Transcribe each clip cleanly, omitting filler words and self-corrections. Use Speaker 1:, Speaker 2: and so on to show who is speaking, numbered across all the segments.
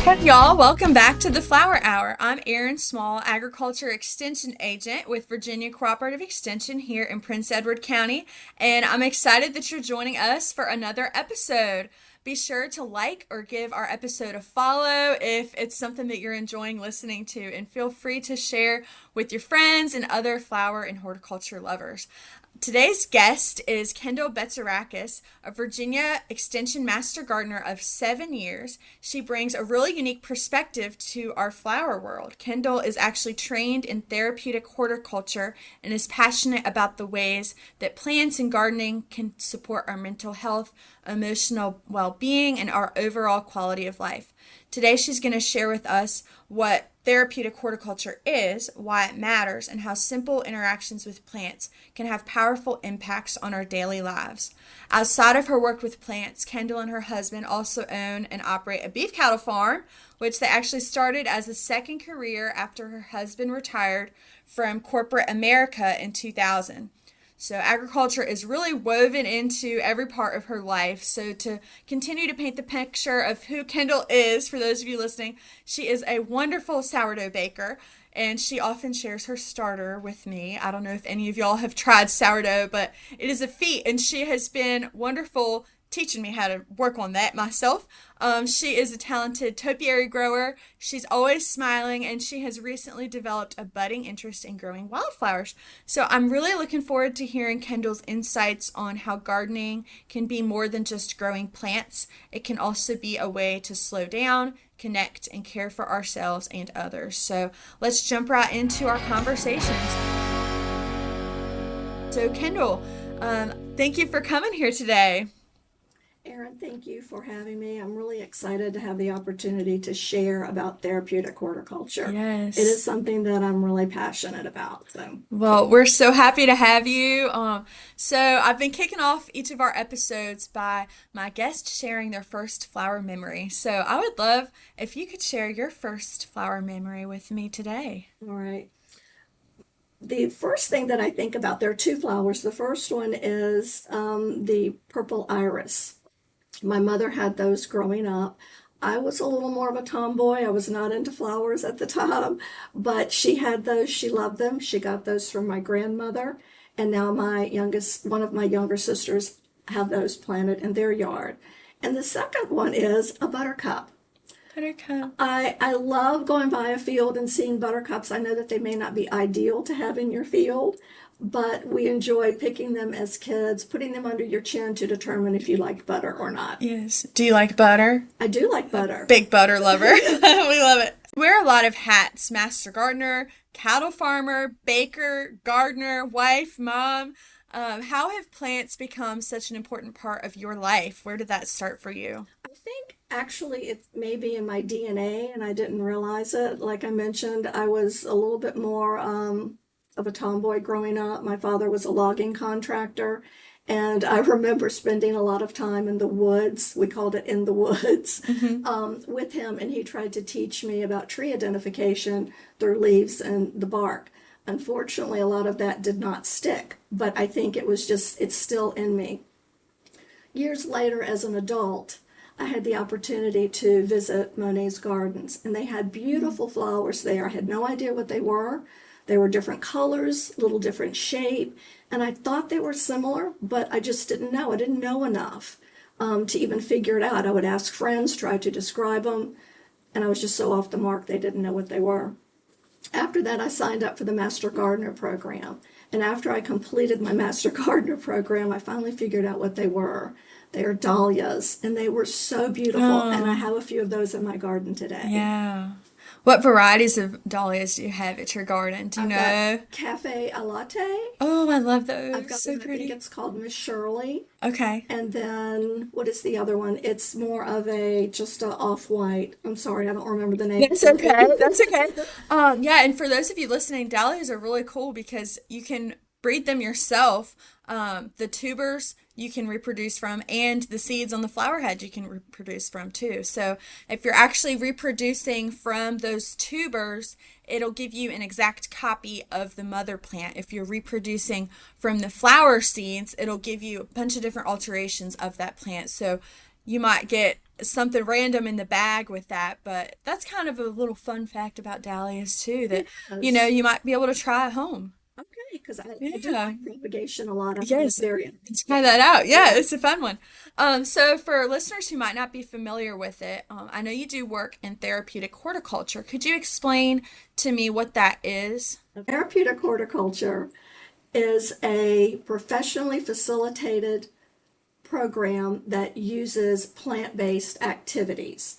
Speaker 1: Hey y'all, welcome back to the Flower Hour. I'm Erin Small, Agriculture Extension Agent with Virginia Cooperative Extension here in Prince Edward County, and I'm excited that you're joining us for another episode. Be sure to like or give our episode a follow if it's something that you're enjoying listening to, and feel free to share with your friends and other flower and horticulture lovers. Today's guest is Kendall Bitzarakis, a Virginia Extension Master Gardener of 7 years. She brings a really unique perspective to our flower world. Kendall is actually trained in therapeutic horticulture and is passionate about the ways that plants and gardening can support our mental health, emotional well-being, and our overall quality of life. Today she's going to share with us what therapeutic horticulture is, why it matters, and how simple interactions with plants can have powerful impacts on our daily lives. Outside of her work with plants, Kendall and her husband also own and operate a beef cattle farm, which they actually started as a second career after her husband retired from corporate America in 2000. So agriculture is really woven into every part of her life. So to continue to paint the picture of who Kendall is, for those of you listening, she is a wonderful sourdough baker, and she often shares her starter with me. I don't know if any of y'all have tried sourdough, but it is a feat, and she has been wonderful teaching me how to work on that myself. She is a talented topiary grower. She's always smiling, and she has recently developed a budding interest in growing wildflowers. So I'm really looking forward to hearing Kendall's insights on how gardening can be more than just growing plants. It can also be a way to slow down, connect, and care for ourselves and others. So let's jump right into our conversations. So Kendall, thank you for coming here today.
Speaker 2: Erin, thank you for having me. I'm really excited to have the opportunity to share about therapeutic horticulture.
Speaker 1: Yes.
Speaker 2: It is something that I'm really passionate about.
Speaker 1: Well, we're so happy to have you. So I've been kicking off each of our episodes by my guests sharing their first flower memory. So I would love if you could share your first flower memory with me today.
Speaker 2: All right. The first thing that I think about, there are two flowers. The first one is the purple iris. My mother had those growing up. I was a little more of a tomboy. I was not into flowers at the time, but she had those. She loved them. She got those from my grandmother, and now one of my younger sisters have those planted in their yard. And the second one is a buttercup.
Speaker 1: Buttercup.
Speaker 2: I love going by a field and seeing buttercups. I know that they may not be ideal to have in your field, but we enjoy picking them as kids, putting them under your chin to determine if you like butter or not.
Speaker 1: Yes. Do you like butter?
Speaker 2: I do like butter.
Speaker 1: Big butter lover. We love it. Wear a lot of hats: master gardener, cattle farmer, baker, gardener, wife, mom. How have plants become such an important part of your life? Where did that start for you?
Speaker 2: I think actually it may be in my DNA and I didn't realize it. Like I mentioned, I was a little bit more of a tomboy growing up. My father was a logging contractor, and I remember spending a lot of time in the woods. We called it in the woods, with him, and he tried to teach me about tree identification through leaves and the bark. Unfortunately, a lot of that did not stick, but I think it's still in me. Years later, as an adult, I had the opportunity to visit Monet's gardens, and they had beautiful flowers there. I had no idea what they were. They were different colors, little different shape, and I thought they were similar, but I just didn't know. I didn't know enough to even figure it out. I would ask friends, try to describe them, and I was just so off the mark they didn't know what they were. After that, I signed up for the Master Gardener program, and after I completed my Master Gardener program, I finally figured out what they were. They are dahlias, and they were so beautiful, and I have a few of those in my garden today.
Speaker 1: Yeah. What varieties of dahlias do you have at your garden? Do you
Speaker 2: I've
Speaker 1: know?
Speaker 2: got Cafe a Latte.
Speaker 1: Oh, I love those.
Speaker 2: I've got
Speaker 1: So
Speaker 2: one, I
Speaker 1: pretty.
Speaker 2: think it's called Miss Shirley.
Speaker 1: Okay.
Speaker 2: And then, what is the other one? It's more of just a off-white. I'm sorry, I don't remember the name.
Speaker 1: That's okay. That's okay. Yeah, and for those of you listening, dahlias are really cool because you can breed them yourself. The tubers you can reproduce from, and the seeds on the flower head you can reproduce from too. So if you're actually reproducing from those tubers, it'll give you an exact copy of the mother plant. If you're reproducing from the flower seeds, it'll give you a bunch of different alterations of that plant. So you might get something random in the bag with that. But that's kind of a little fun fact about dahlias too, that
Speaker 2: It is.
Speaker 1: you might be able to try at home.
Speaker 2: Okay, because I do
Speaker 1: Yeah.
Speaker 2: like propagation a lot. I find it
Speaker 1: Yes,
Speaker 2: very
Speaker 1: let's try
Speaker 2: interesting.
Speaker 1: that out. Yeah,
Speaker 2: Yeah.
Speaker 1: it's a fun one. So for listeners who might not be familiar with it, I know you do work in therapeutic horticulture. Could you explain to me what that is?
Speaker 2: Therapeutic horticulture is a professionally facilitated program that uses plant-based activities.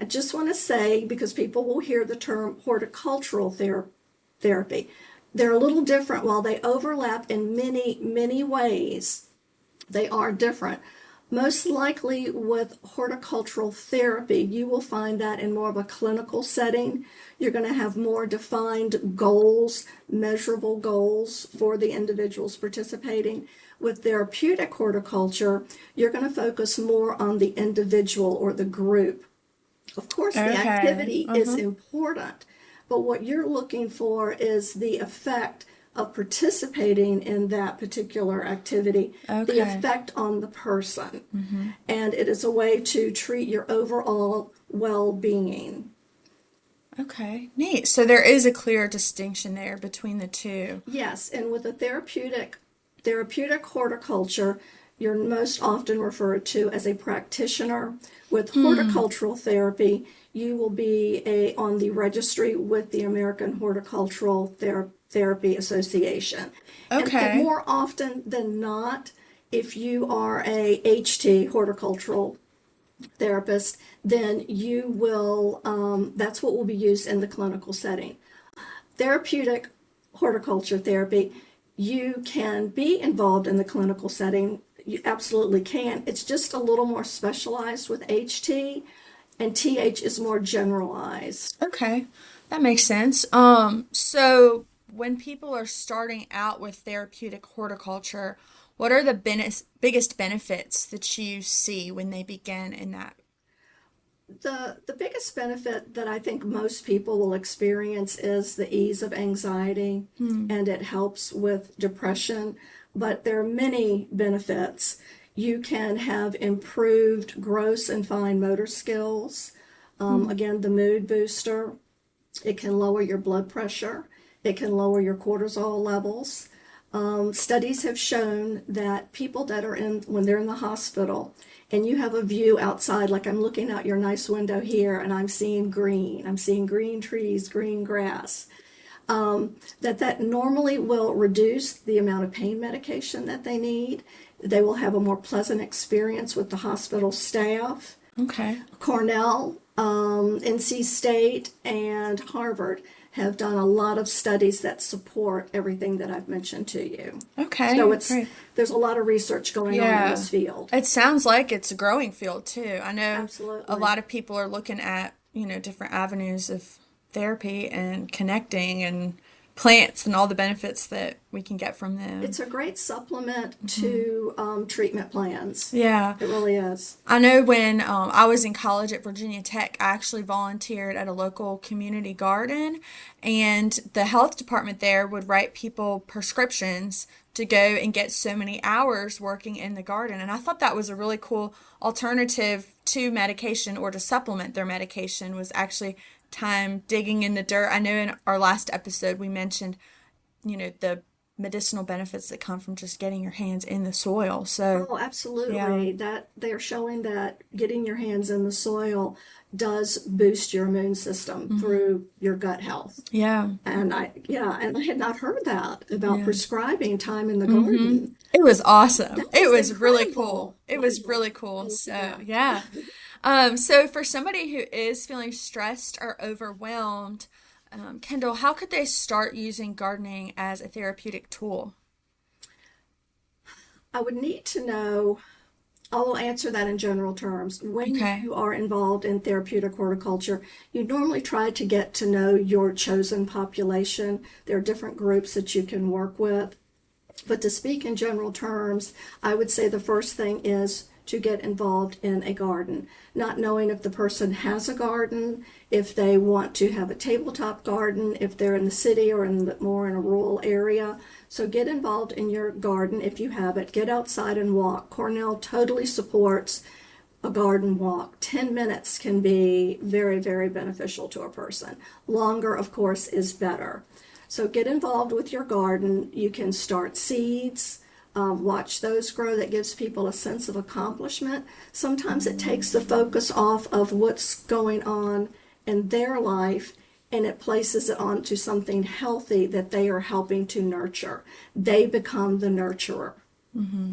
Speaker 2: I just want to say, because people will hear the term horticultural therapy, they're a little different. While they overlap in many, many ways, they are different. Most likely with horticultural therapy, you will find that in more of a clinical setting. You're going to have more defined goals, measurable goals for the individuals participating. With therapeutic horticulture, you're going to focus more on the individual or the group. Of course, the
Speaker 1: Okay.
Speaker 2: activity is
Speaker 1: Uh-huh.
Speaker 2: important, but what you're looking for is the effect of participating in that particular activity, the
Speaker 1: Okay.
Speaker 2: effect on the person.
Speaker 1: Hmm.
Speaker 2: And it is a way to treat your overall well being.
Speaker 1: Okay. Neat. So there is a clear distinction there between the two.
Speaker 2: Yes, and with a therapeutic horticulture, you're most often referred to as a practitioner. With
Speaker 1: Hmm.
Speaker 2: horticultural therapy, you will be on the registry with the American Horticultural Therapy Association. And
Speaker 1: Okay.
Speaker 2: more often than not, if you are a HT, horticultural therapist, then you will, that's what will be used in the clinical setting. Therapeutic horticulture therapy, you can be involved in the clinical setting. You absolutely can. It's just a little more specialized with HT, and TH is more generalized.
Speaker 1: Okay. That makes sense. So when people are starting out with therapeutic horticulture, what are the biggest benefits that you see when they begin in that?
Speaker 2: The biggest benefit that I think most people will experience is the ease of anxiety,
Speaker 1: Hmm.
Speaker 2: and it helps with depression. But there are many benefits. You can have improved gross and fine motor skills.
Speaker 1: Hmm.
Speaker 2: Again, the mood booster. It can lower your blood pressure. It can lower your cortisol levels. Studies have shown that people that are in, when they're in the hospital, and you have a view outside, like I'm looking out your nice window here, and I'm seeing green trees, green grass, that normally will reduce the amount of pain medication that they need. They will have a more pleasant experience with the hospital staff.
Speaker 1: Okay.
Speaker 2: Cornell, NC State, and Harvard have done a lot of studies that support everything that I've mentioned to you. So
Speaker 1: Okay. Great.
Speaker 2: there's a lot of research going on in
Speaker 1: Yeah.
Speaker 2: this field.
Speaker 1: It sounds like it's a growing field too. I know a
Speaker 2: Absolutely.
Speaker 1: lot of people are looking at, different avenues of therapy and connecting and plants and all the benefits that we can get from them.
Speaker 2: It's a great supplement
Speaker 1: Hmm.
Speaker 2: to treatment plans.
Speaker 1: Yeah.
Speaker 2: It really is.
Speaker 1: I know when I was in college at Virginia Tech, I actually volunteered at a local community garden, and the health department there would write people prescriptions to go and get so many hours working in the garden. And I thought that was a really cool alternative to medication or to supplement their medication was actually time digging in the dirt. I know in our last episode we mentioned, the medicinal benefits that come from just getting your hands in the soil. So,
Speaker 2: Oh,
Speaker 1: yeah.
Speaker 2: absolutely. That they're showing that getting your hands in the soil does boost your immune system
Speaker 1: Hmm.
Speaker 2: through your gut health.
Speaker 1: Yeah.
Speaker 2: And I had not heard that about
Speaker 1: Yeah.
Speaker 2: prescribing time in the
Speaker 1: Hmm.
Speaker 2: garden.
Speaker 1: It was awesome.
Speaker 2: That
Speaker 1: It
Speaker 2: is
Speaker 1: was really cool.
Speaker 2: incredible.
Speaker 1: It was
Speaker 2: Wonderful.
Speaker 1: really cool.
Speaker 2: Thank you.
Speaker 1: So,
Speaker 2: Yeah.
Speaker 1: yeah. So for somebody who is feeling stressed or overwhelmed, Kendall, how could they start using gardening as a therapeutic tool?
Speaker 2: I would need to know, I will answer that in general terms. When
Speaker 1: Okay.
Speaker 2: you are involved in therapeutic horticulture, you normally try to get to know your chosen population. There are different groups that you can work with. But to speak in general terms, I would say the first thing is to get involved in a garden. Not knowing if the person has a garden, if they want to have a tabletop garden, if they're in the city or more in a rural area. So get involved in your garden if you have it. Get outside and walk. Cornell totally supports a garden walk. 10 minutes can be very, very beneficial to a person. Longer, of course, is better. So get involved with your garden. You can start seeds, watch those grow. That gives people a sense of accomplishment. Sometimes it takes the focus off of what's going on in their life and it places it onto something healthy that they are helping to nurture. They become the nurturer.
Speaker 1: Mm-hmm.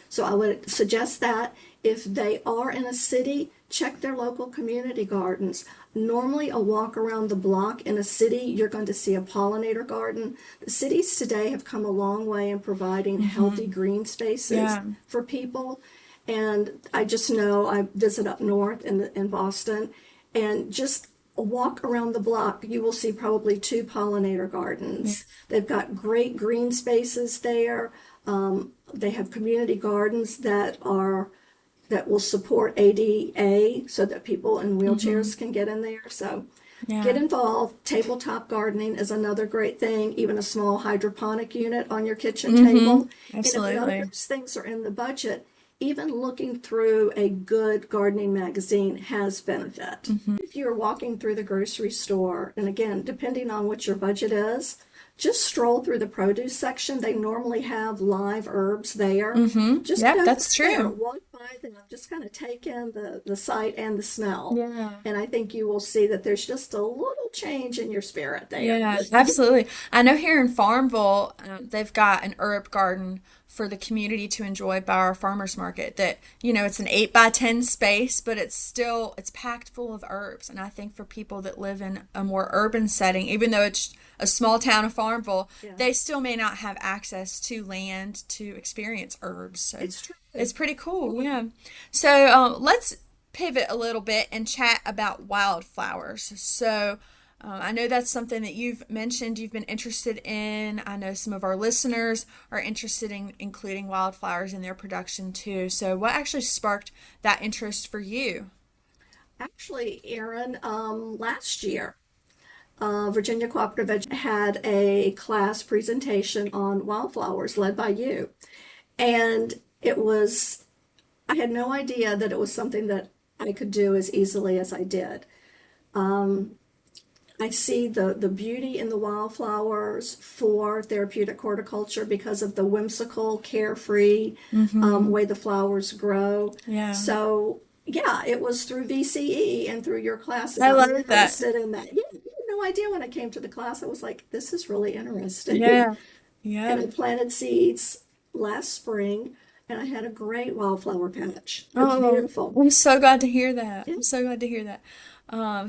Speaker 2: So I would suggest that if they are in a city, check their local community gardens. Normally, a walk around the block in a city, you're going to see a pollinator garden. The cities today have come a long way in providing healthy green spaces
Speaker 1: Yeah.
Speaker 2: for people. And I just know I visit up north in Boston, and just a walk around the block, you will see probably two pollinator
Speaker 1: Yeah.
Speaker 2: gardens. They've got great green spaces there. They have community gardens that will support ADA so that people in
Speaker 1: Mm-hmm.
Speaker 2: wheelchairs can get in there. So get
Speaker 1: Yeah.
Speaker 2: involved. Tabletop gardening is another great thing, even a small hydroponic unit on your kitchen
Speaker 1: Mm-hmm.
Speaker 2: table. And if none of
Speaker 1: Absolutely.
Speaker 2: those things are in the budget, even looking through a good gardening magazine has benefit.
Speaker 1: Mm-hmm.
Speaker 2: If you're walking through the grocery store, and again, depending on what your budget is, just stroll through the produce section. They normally have live herbs there.
Speaker 1: Mm-hmm.
Speaker 2: Just
Speaker 1: Yep,
Speaker 2: go through
Speaker 1: that's
Speaker 2: there,
Speaker 1: true.
Speaker 2: walk by them, just kind of take in the sight and the smell.
Speaker 1: Yeah.
Speaker 2: And I think you will see that there's just a little change in your spirit there.
Speaker 1: Yeah, absolutely. I know here in Farmville, they've got an herb garden for the community to enjoy by our farmers market that, it's an 8 by 10 space, but it's packed full of herbs. And I think for people that live in a more urban setting, even though it's a small town of Farmville,
Speaker 2: Yeah,
Speaker 1: they still may not have access to land to experience herbs. So
Speaker 2: it's true.
Speaker 1: it's pretty cool. Yeah. So let's pivot a little bit and chat about wildflowers. So I know that's something that you've mentioned you've been interested in. I know some of our listeners are interested in including wildflowers in their production too. So, what actually sparked that interest for you?
Speaker 2: Actually, Erin, last year, Virginia Cooperative had a class presentation on wildflowers led by you. And I had no idea that it was something that I could do as easily as I did. I see the beauty in the wildflowers for therapeutic horticulture because of the whimsical, carefree
Speaker 1: Mm-hmm.
Speaker 2: way the flowers grow.
Speaker 1: Yeah,
Speaker 2: So, yeah, it was through VCE and through your class that
Speaker 1: I
Speaker 2: got me
Speaker 1: love that.
Speaker 2: interested in that. Yeah, I had no idea when I came to the class. I was like, this is really interesting.
Speaker 1: Yeah,
Speaker 2: And
Speaker 1: yeah.
Speaker 2: I planted seeds last spring and I had a great wildflower patch. It was
Speaker 1: Oh,
Speaker 2: beautiful.
Speaker 1: I'm so glad to hear that.
Speaker 2: Yeah.
Speaker 1: I'm so glad to hear that.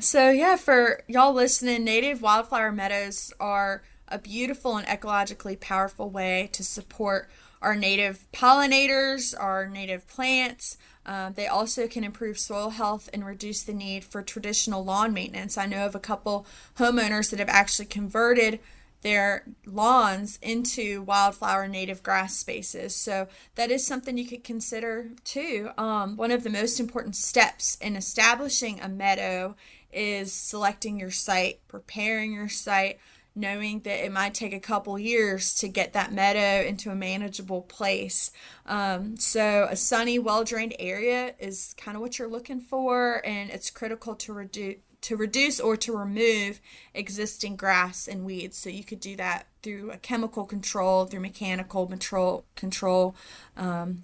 Speaker 1: So yeah, for y'all listening, native wildflower meadows are a beautiful and ecologically powerful way to support our native pollinators, our native plants. They also can improve soil health and reduce the need for traditional lawn maintenance. I know of a couple homeowners that have actually converted their lawns into wildflower native grass spaces. So that is something you could consider too. One of the most important steps in establishing a meadow is selecting your site, preparing your site, knowing that it might take a couple years to get that meadow into a manageable place. So a sunny, well-drained area is kind of what you're looking for, and it's critical to reduce or to remove existing grass and weeds. So you could do that through a chemical control, through mechanical control,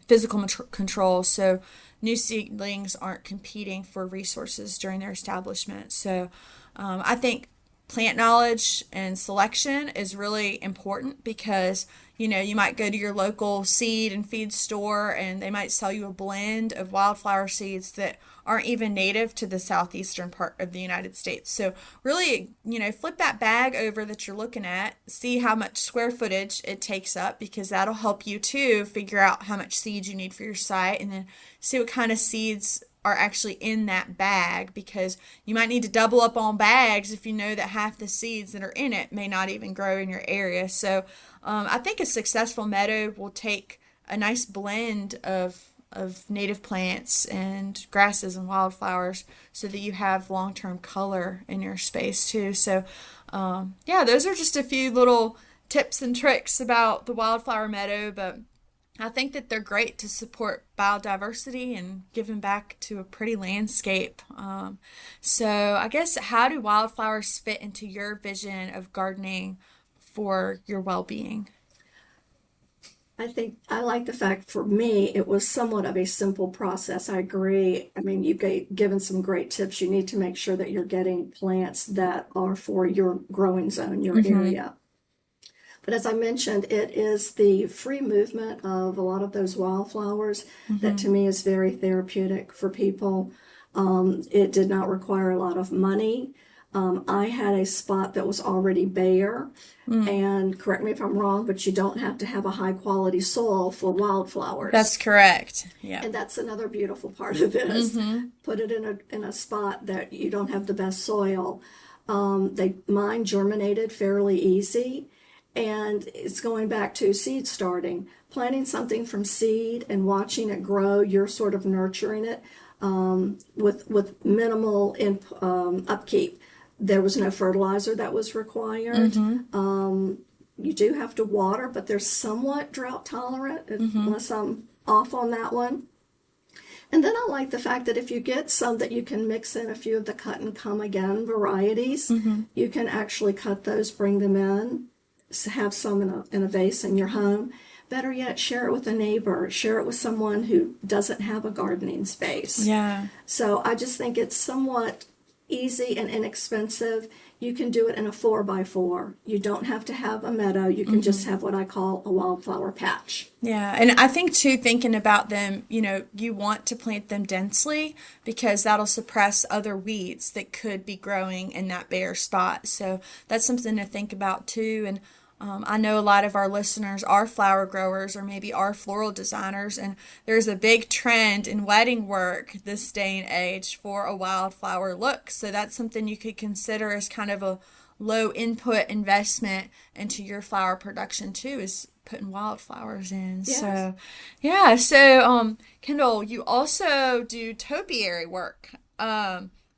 Speaker 1: physical control. So new seedlings aren't competing for resources during their establishment. So I think plant knowledge and selection is really important because you might go to your local seed and feed store and they might sell you a blend of wildflower seeds that aren't even native to the southeastern part of the United States. So really, flip that bag over that you're looking at, see how much square footage it takes up because that'll help you too figure out how much seeds you need for your site and then see what kind of seeds are actually in that bag because you might need to double up on bags if you know that half the seeds that are in it may not even grow in your area. So I think a successful meadow will take a nice blend of native plants and grasses and wildflowers so that you have long-term color in your space too. So yeah, those are just a few little tips and tricks about the wildflower meadow, but I think that they're great to support biodiversity and giving back to a pretty landscape. So I guess how do wildflowers fit into your vision of gardening for your well-being?
Speaker 2: I think I like the fact for me it was somewhat of a simple process. I agree. I mean, given some great tips. You need to make sure that you're getting plants that are for your growing zone, your
Speaker 1: Mm-hmm.
Speaker 2: area. But as I mentioned, it is the free movement of a lot of those wildflowers that
Speaker 1: Mm-hmm.
Speaker 2: to me is very therapeutic for people. It did not require a lot of money. I had a spot that was already bare,
Speaker 1: Mm.
Speaker 2: and correct me if I'm wrong, but you don't have to have a high quality soil for
Speaker 1: That's
Speaker 2: wildflowers.
Speaker 1: correct. Yeah.
Speaker 2: And that's another beautiful part of this.
Speaker 1: Mm-hmm.
Speaker 2: Put it in a spot that you don't have the best soil. Mine germinated fairly easy, and it's going back to seed starting. Planting something from seed and watching it grow, you're sort of nurturing it with minimal upkeep. There was no fertilizer that was required.
Speaker 1: Mm-hmm.
Speaker 2: You do have to water, but they're somewhat drought tolerant,
Speaker 1: Mm-hmm.
Speaker 2: unless I'm off on that one. And then I like the fact that if you get some that you can mix in a few of the cut and come again varieties,
Speaker 1: Mm-hmm.
Speaker 2: you can actually cut those, bring them in, have some in a vase in your home. Better yet, share it with a neighbor, share it with someone who doesn't have a gardening space.
Speaker 1: Yeah.
Speaker 2: So I just think it's somewhat easy and inexpensive. You can do it in a 4x4. You don't have to have a meadow. You can just
Speaker 1: Mm-hmm.
Speaker 2: have what I call a wildflower patch.
Speaker 1: Yeah, and I think too, thinking about them, you want to plant them densely because that'll suppress other weeds that could be growing in that bare spot. So that's something to think about too. And I know a lot of our listeners are flower growers or maybe are floral designers, and there's a big trend in wedding work this day and age for a wildflower look. So that's something you could consider as kind of a low input investment into your flower production too, is putting wildflowers in.
Speaker 2: Yes.
Speaker 1: So, yeah. So, Kendall, you also do topiary work.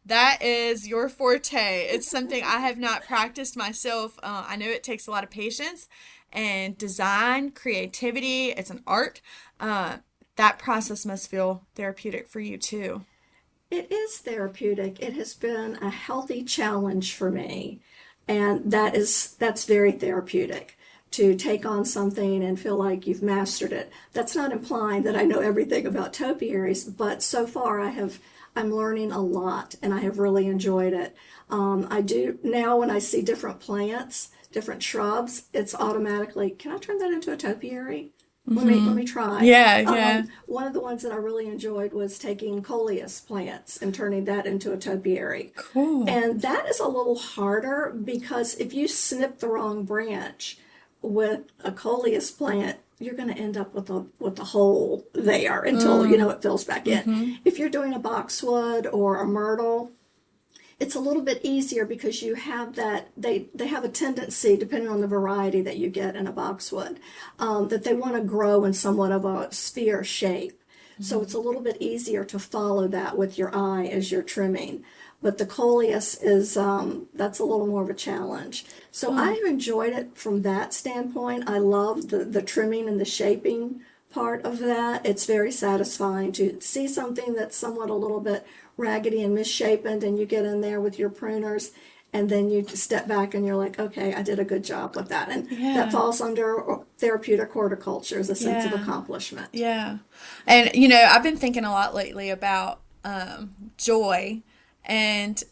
Speaker 1: That is your forte. It's something I have not practiced myself. I know it takes a lot of patience and design, creativity. It's an art. That process must feel therapeutic for you too.
Speaker 2: It is therapeutic. It has been a healthy challenge for me, and that's very therapeutic to take on something and feel like you've mastered it. That's not implying that I know everything about topiaries, but so far I'm learning a lot, and I have really enjoyed it. I do now when I see different plants, different shrubs, it's automatically, can I turn that into a topiary? Let me
Speaker 1: Mm-hmm.
Speaker 2: try.
Speaker 1: Yeah, yeah.
Speaker 2: One of the ones that I really enjoyed was taking coleus plants and turning that into a topiary.
Speaker 1: Cool.
Speaker 2: And that is a little harder because if you snip the wrong branch with a coleus plant, you're going to end up with a hole there until
Speaker 1: Mm,
Speaker 2: it fills back in.
Speaker 1: mm-hmm.
Speaker 2: If you're doing a boxwood or a myrtle, it's a little bit easier because you have that they have a tendency, depending on the variety that you get in a boxwood, that they want to grow in somewhat of a sphere shape. So it's
Speaker 1: Mm-hmm.
Speaker 2: a little bit easier to follow that with your eye as you're trimming. But the coleus is that's a little more of a challenge. So
Speaker 1: Oh,
Speaker 2: I've enjoyed it from that standpoint. I love the trimming and the shaping part of that. It's very satisfying to see something that's somewhat a little bit raggedy and misshapen, and you get in there with your pruners, and then you step back and you're like, okay, I did a good job with that. And that
Speaker 1: yeah,
Speaker 2: falls under therapeutic horticulture as a sense of
Speaker 1: yeah.
Speaker 2: accomplishment.
Speaker 1: Yeah. And I've been thinking a lot lately about joy and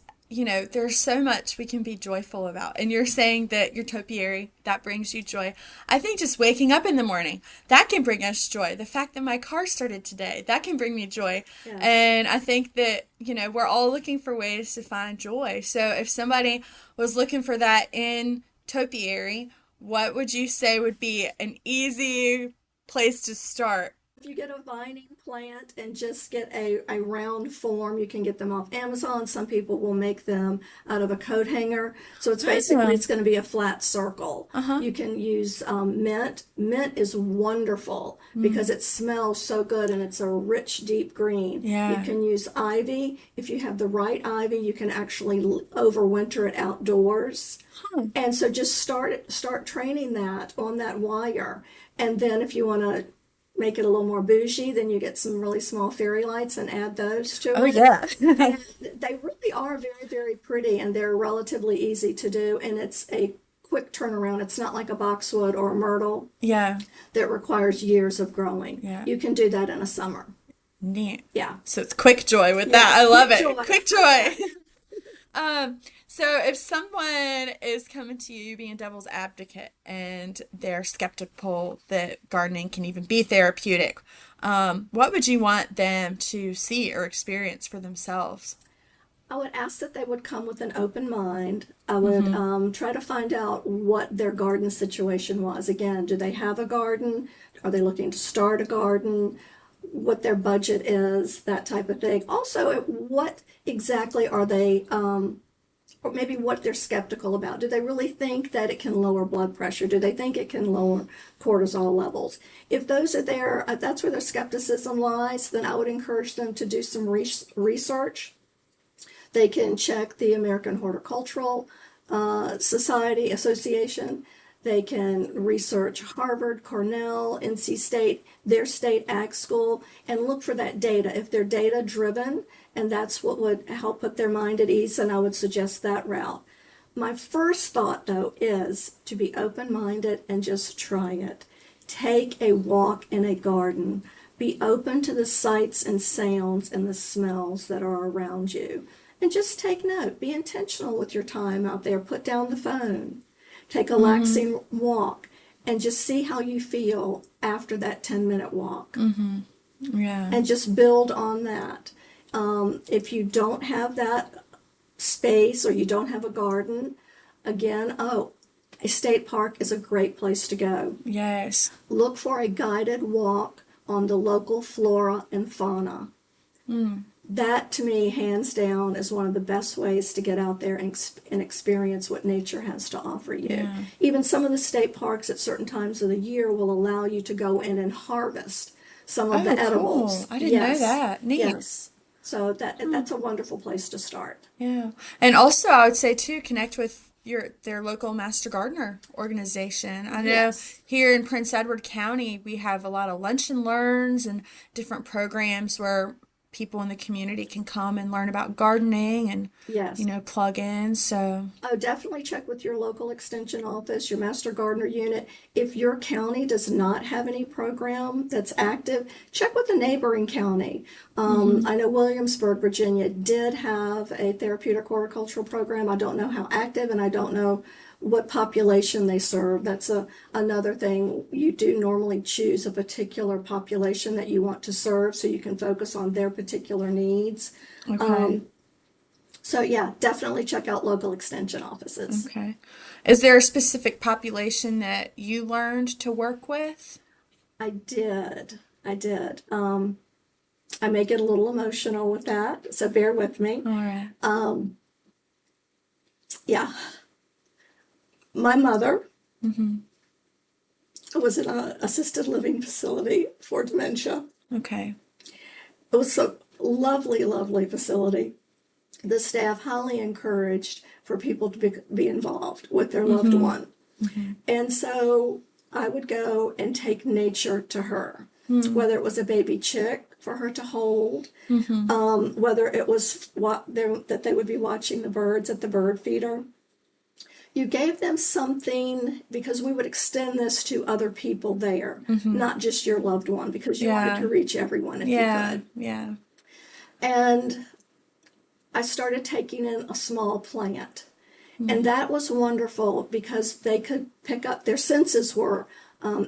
Speaker 1: there's so much we can be joyful about. And you're saying that your topiary that brings you joy. I think just waking up in the morning, that can bring us joy. The fact that my car started today, that can bring me joy.
Speaker 2: Yes.
Speaker 1: And I think that, we're all looking for ways to find joy. So if somebody was looking for that in topiary, what would you say would be an easy place to start?
Speaker 2: If you get a vining plant and just get a round form, you can get them off Amazon. Some people will make them out of a coat hanger. So it's basically,
Speaker 1: Oh,
Speaker 2: it's going to be a flat circle.
Speaker 1: uh-huh.
Speaker 2: You can use mint. Mint is wonderful because
Speaker 1: Mm,
Speaker 2: it smells so good and it's a rich, deep green. You
Speaker 1: yeah.
Speaker 2: can use ivy. If you have the right ivy, you can actually overwinter it outdoors.
Speaker 1: Huh.
Speaker 2: And so just start training that on that wire. And then if you want to make it a little more bougie, then you get some really small fairy lights and add those to
Speaker 1: Oh
Speaker 2: it.
Speaker 1: yeah.
Speaker 2: And they really are very, very pretty, and they're relatively easy to do, and it's a quick turnaround. It's not like a boxwood or a myrtle
Speaker 1: Yeah.
Speaker 2: that requires years of growing.
Speaker 1: Yeah.
Speaker 2: You can do that in a summer.
Speaker 1: Neat.
Speaker 2: Yeah.
Speaker 1: So it's quick joy with that.
Speaker 2: Yes,
Speaker 1: I love
Speaker 2: quick
Speaker 1: it.
Speaker 2: joy.
Speaker 1: Quick joy. So if someone is coming to you being devil's advocate and they're skeptical that gardening can even be therapeutic, what would you want them to see or experience for themselves?
Speaker 2: I would ask that they would come with an open mind. I would
Speaker 1: Mm-hmm.
Speaker 2: try to find out what their garden situation was. Again, do they have a garden? Are they looking to start a garden? What their budget is, that type of thing. Also, what exactly are they, or maybe what they're skeptical about. Do they really think that it can lower blood pressure? Do they think it can lower cortisol levels? If those are there, if that's where their skepticism lies, then I would encourage them to do some research. They can check the American Horticultural Society Association. They can research Harvard, Cornell, NC State, their state ag school, and look for that data. If they're data driven, and that's what would help put their mind at ease, then I would suggest that route. My first thought, though, is to be open minded and just try it. Take a walk in a garden. Be open to the sights and sounds and the smells that are around you. And just take note. Be intentional with your time out there. Put down the phone. Take a
Speaker 1: Mm-hmm.
Speaker 2: relaxing walk and just see how you feel after that 10-minute walk.
Speaker 1: Mm-hmm. Yeah.
Speaker 2: And just build on that. If you don't have that space or you don't have a garden, again, a state park is a great place to go.
Speaker 1: Yes.
Speaker 2: Look for a guided walk on the local flora and fauna.
Speaker 1: Mm.
Speaker 2: That, to me, hands down, is one of the best ways to get out there and experience what nature has to offer you.
Speaker 1: Yeah.
Speaker 2: Even some of the state parks at certain times of the year will allow you to go in and harvest some of the
Speaker 1: Oh, cool.
Speaker 2: edibles.
Speaker 1: I didn't know
Speaker 2: Yes,
Speaker 1: that. Neat.
Speaker 2: yes. So that's a wonderful place to start.
Speaker 1: Yeah. And also I would say too, connect with their local Master Gardener organization. I know
Speaker 2: Yes,
Speaker 1: here in Prince Edward County we have a lot of lunch and learns and different programs where people in the community can come and learn about gardening and
Speaker 2: yes.
Speaker 1: plug in. So,
Speaker 2: Oh, definitely check with your local extension office, your master gardener unit. If your county does not have any program that's active, check with the neighboring county.
Speaker 1: mhm.
Speaker 2: I know Williamsburg, Virginia did have a therapeutic horticultural program. I don't know how active and I don't know what population they serve. That's another thing. You do normally choose a particular population that you want to serve so you can focus on their particular needs.
Speaker 1: Okay.
Speaker 2: Um, so yeah, definitely check out local extension offices.
Speaker 1: Okay. Is there a specific population that you learned to work with?
Speaker 2: I did. I did. I may get a little emotional with that, so bear with me.
Speaker 1: All right.
Speaker 2: Um, yeah, my mother
Speaker 1: Mm-hmm.
Speaker 2: was in an assisted living facility for dementia.
Speaker 1: Okay.
Speaker 2: It was a lovely, lovely facility. The staff highly encouraged for people to be involved with their loved
Speaker 1: Mm-hmm.
Speaker 2: one.
Speaker 1: Mm-hmm.
Speaker 2: And so I would go and take nature to her,
Speaker 1: Mm-hmm.
Speaker 2: whether it was a baby chick for her to hold,
Speaker 1: Mm-hmm.
Speaker 2: whether it was that they would be watching the birds at the bird feeder. You gave them something because we would extend this to other people there,
Speaker 1: Mm-hmm.
Speaker 2: not just your loved one, because you wanted
Speaker 1: Yeah.
Speaker 2: to reach everyone if you
Speaker 1: Yeah.
Speaker 2: could.
Speaker 1: Yeah.
Speaker 2: And I started taking in a small plant. And
Speaker 1: Mm.
Speaker 2: that was wonderful because they could pick up, their senses were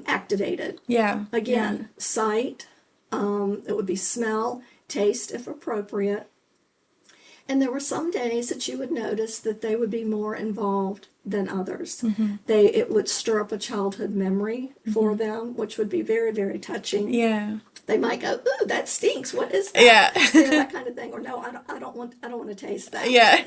Speaker 2: activated.
Speaker 1: Yeah. Yeah.
Speaker 2: Again, sight, it would be smell, taste if appropriate. And there were some days that you would notice that they would be more involved than others.
Speaker 1: Mm-hmm.
Speaker 2: It would stir up a childhood memory for
Speaker 1: Mm-hmm.
Speaker 2: them, which would be very, very touching.
Speaker 1: Yeah.
Speaker 2: They might go, "Ooh, that stinks. What is that?"
Speaker 1: Yeah.
Speaker 2: That kind of thing. Or no, I don't want to taste that.
Speaker 1: Yeah.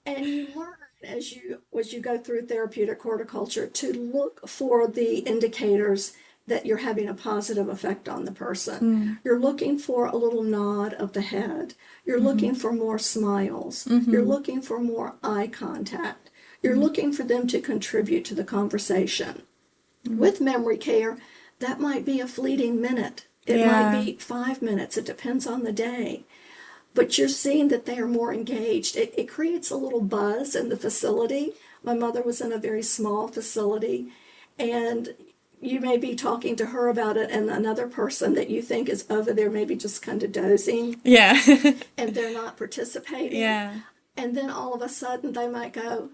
Speaker 2: And you learn as you go through therapeutic horticulture to look for the indicators that you're having a positive effect on the person.
Speaker 1: Mm.
Speaker 2: You're looking for a little nod of the head. You're
Speaker 1: Mm-hmm.
Speaker 2: looking for more smiles. You're
Speaker 1: Mm-hmm.
Speaker 2: looking for more eye contact. You're
Speaker 1: Mm-hmm.
Speaker 2: looking for them to contribute to the conversation.
Speaker 1: Mm-hmm.
Speaker 2: With memory care, that might be a fleeting minute. It might
Speaker 1: Yeah.
Speaker 2: be 5 minutes. It depends on the day. But you're seeing that they are more engaged. It creates a little buzz in the facility. My mother was in a very small facility, and you may be talking to her about it, and another person that you think is over there maybe just kind of dozing
Speaker 1: Yeah.
Speaker 2: and they're not participating.
Speaker 1: Yeah.
Speaker 2: And then all of a sudden they might go,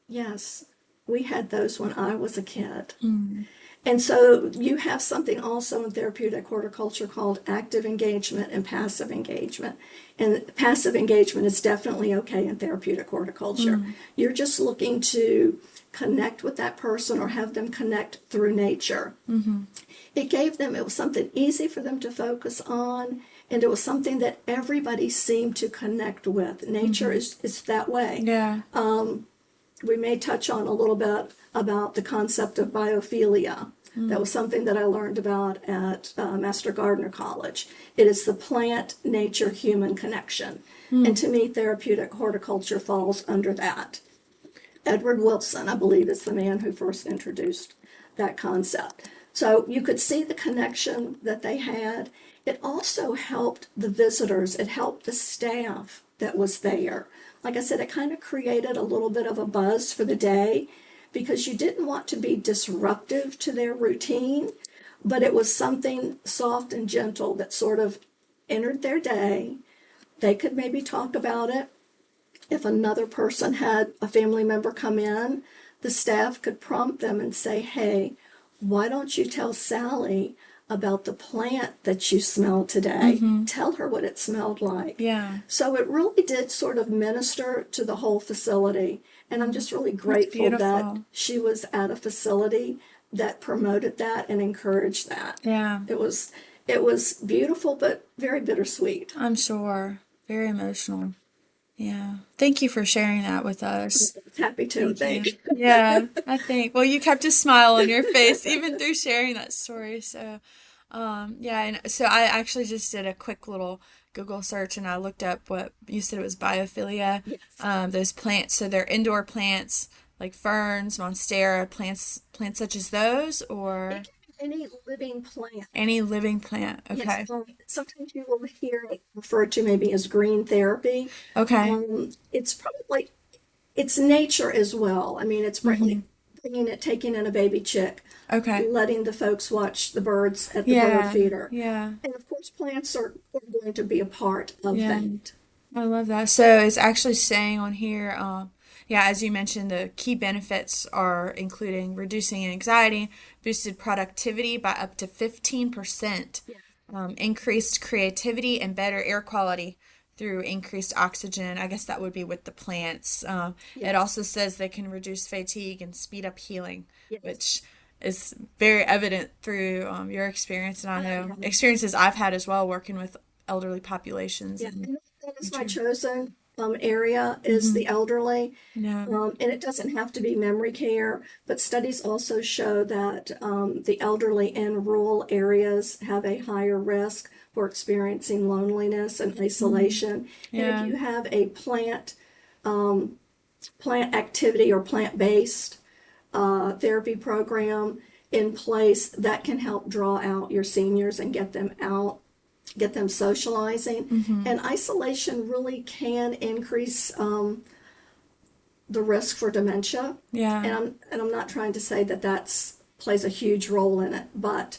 Speaker 2: yes, we had those when I was a kid.
Speaker 1: Mm.
Speaker 2: And so you have something also in therapeutic horticulture called active engagement and passive engagement. And passive engagement is definitely okay in therapeutic horticulture.
Speaker 1: Mm.
Speaker 2: You're just looking to connect with that person or have them connect through nature.
Speaker 1: Mm-hmm.
Speaker 2: It was something easy for them to focus on, and it was something that everybody seemed to connect with. Nature is that way.
Speaker 1: Yeah.
Speaker 2: We may touch on a little bit about the concept of biophilia. That was something that I learned about at Master Gardener College. It is the plant-nature-human connection. And to me, therapeutic horticulture falls under that. Edward Wilson, I believe, is the man who first introduced that concept. So you could see the connection that they had. It also helped the visitors. It helped the staff that was there. Like I said, it kind of created a little bit of a buzz for the day because you didn't want to be disruptive to their routine, but it was something soft and gentle that sort of entered their day. They could maybe talk about it. If another person had a family member come in, the staff could prompt them and say, hey, why don't you tell Sally about the plant that you smelled today? Tell her what it smelled like.
Speaker 1: Yeah.
Speaker 2: So it really did sort of minister to the whole facility. And I'm just really
Speaker 1: That's
Speaker 2: grateful that
Speaker 1: beautiful.
Speaker 2: she was at a facility that promoted that and encouraged that.
Speaker 1: Yeah.
Speaker 2: It was beautiful, but very bittersweet.
Speaker 1: I'm sure. Very emotional. Yeah. Thank you for sharing that with us.
Speaker 2: Happy to,
Speaker 1: Thank
Speaker 2: thank
Speaker 1: you.
Speaker 2: you.
Speaker 1: Yeah, I think. Well, you kept a smile on your face even through sharing that story. So, yeah, and so I actually just did a quick little Google search and I looked up what you said it was biophilia.
Speaker 2: Yes.
Speaker 1: Those plants, so they're indoor plants like ferns, monstera, plants such as those, or
Speaker 2: It can be any living plant.
Speaker 1: any living plant.
Speaker 2: Yes,
Speaker 1: Okay.
Speaker 2: sometimes you will hear it referred to maybe as green therapy.
Speaker 1: Okay.
Speaker 2: It's probably it's nature as well. I mean, it's
Speaker 1: Hmm.
Speaker 2: bringing it, taking in a baby chick,
Speaker 1: Okay.
Speaker 2: letting the folks watch the birds at the bird
Speaker 1: Yeah.
Speaker 2: feeder,
Speaker 1: Yeah.
Speaker 2: and of course, plants are going to be a part of
Speaker 1: Yeah.
Speaker 2: that.
Speaker 1: I love that. So it's actually saying on here, yeah, as you mentioned, the key benefits are including reducing anxiety, boosted productivity by up to 15%,
Speaker 2: Yes,
Speaker 1: increased creativity, and better air quality through increased oxygen. I guess that would be with the plants. It
Speaker 2: yes,
Speaker 1: also says they can reduce fatigue and speed up healing,
Speaker 2: yes.
Speaker 1: which is very evident through your experience, and I
Speaker 2: Oh,
Speaker 1: know
Speaker 2: yeah.
Speaker 1: experiences I've had as well working with elderly populations
Speaker 2: Yeah,
Speaker 1: and
Speaker 2: and that is my
Speaker 1: nature.
Speaker 2: chosen area is
Speaker 1: Hmm.
Speaker 2: the elderly.
Speaker 1: Yeah.
Speaker 2: And it doesn't have to be memory care, but studies also show that the elderly in rural areas have a higher risk for experiencing loneliness and
Speaker 1: Mm.
Speaker 2: isolation. And if
Speaker 1: Yeah.
Speaker 2: you have a plant activity or plant-based therapy program in place, that can help draw out your seniors and get them out, get them socializing.
Speaker 1: Hmm.
Speaker 2: And isolation really can increase the risk for dementia.
Speaker 1: Yeah.
Speaker 2: And I'm not trying to say that that's plays a huge role in it, but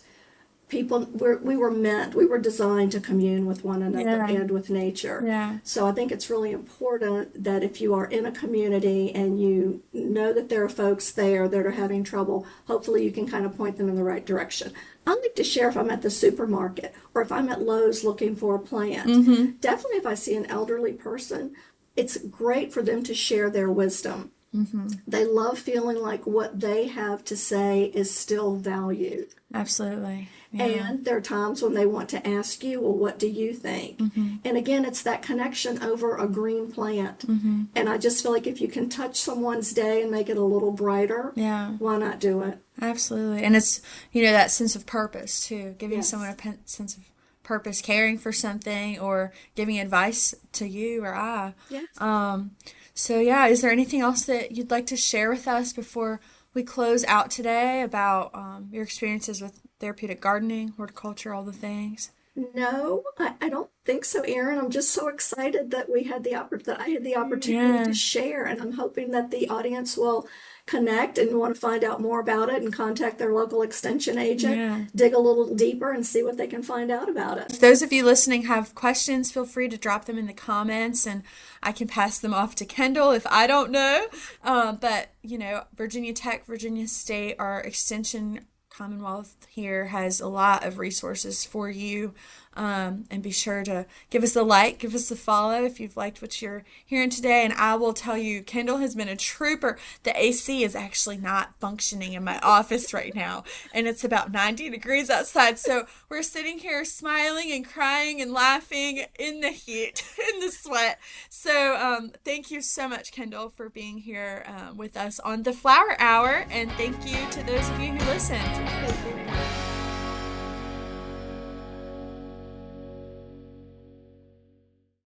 Speaker 2: we were designed to commune with one another
Speaker 1: Yeah.
Speaker 2: and with nature.
Speaker 1: Yeah.
Speaker 2: So I think it's really important that if you are in a community and you know that there are folks there that are having trouble, hopefully you can kind of point them in the right direction. I like to share if I'm at the supermarket or if I'm at Lowe's looking for a plant.
Speaker 1: Hmm.
Speaker 2: Definitely if I see an elderly person, it's great for them to share their wisdom.
Speaker 1: Hmm.
Speaker 2: They love feeling like what they have to say is still valued.
Speaker 1: Absolutely. Yeah.
Speaker 2: And there are times when they want to ask you, well, what do you think?
Speaker 1: Hmm.
Speaker 2: And again, it's that connection over a green plant.
Speaker 1: Hmm.
Speaker 2: And I just feel like if you can touch someone's day and make it a little brighter,
Speaker 1: Yeah.
Speaker 2: why not do it?
Speaker 1: Absolutely. And it's, that sense of purpose too, giving someone a
Speaker 2: Yes.
Speaker 1: sense of purpose, caring for something, or giving advice to you or I.
Speaker 2: Yes.
Speaker 1: Um, so yeah, is there anything else that you'd like to share with us before we close out today about your experiences with therapeutic gardening, horticulture, all the things?
Speaker 2: No, I don't think so, Erin. I'm just so excited that that I had the opportunity to
Speaker 1: Yeah,
Speaker 2: share, and I'm hoping that the audience will connect and want to find out more about it and contact their local extension agent,
Speaker 1: yeah.
Speaker 2: dig a little deeper and see what they can find out about it.
Speaker 1: If those of you listening have questions, feel free to drop them in the comments and I can pass them off to Kendall if I don't know. But, Virginia Tech, Virginia State, our extension Commonwealth here has a lot of resources for you. And be sure to give us a like, give us a follow if you've liked what you're hearing today. And I will tell you, Kendall has been a trooper. The AC is actually not functioning in my office right now, and it's about 90 degrees outside. So we're sitting here smiling and crying and laughing in the heat, in the sweat. So thank you so much, Kendall, for being here with us on the Flower Hour. And thank you to those of you who listened.
Speaker 2: Thank you.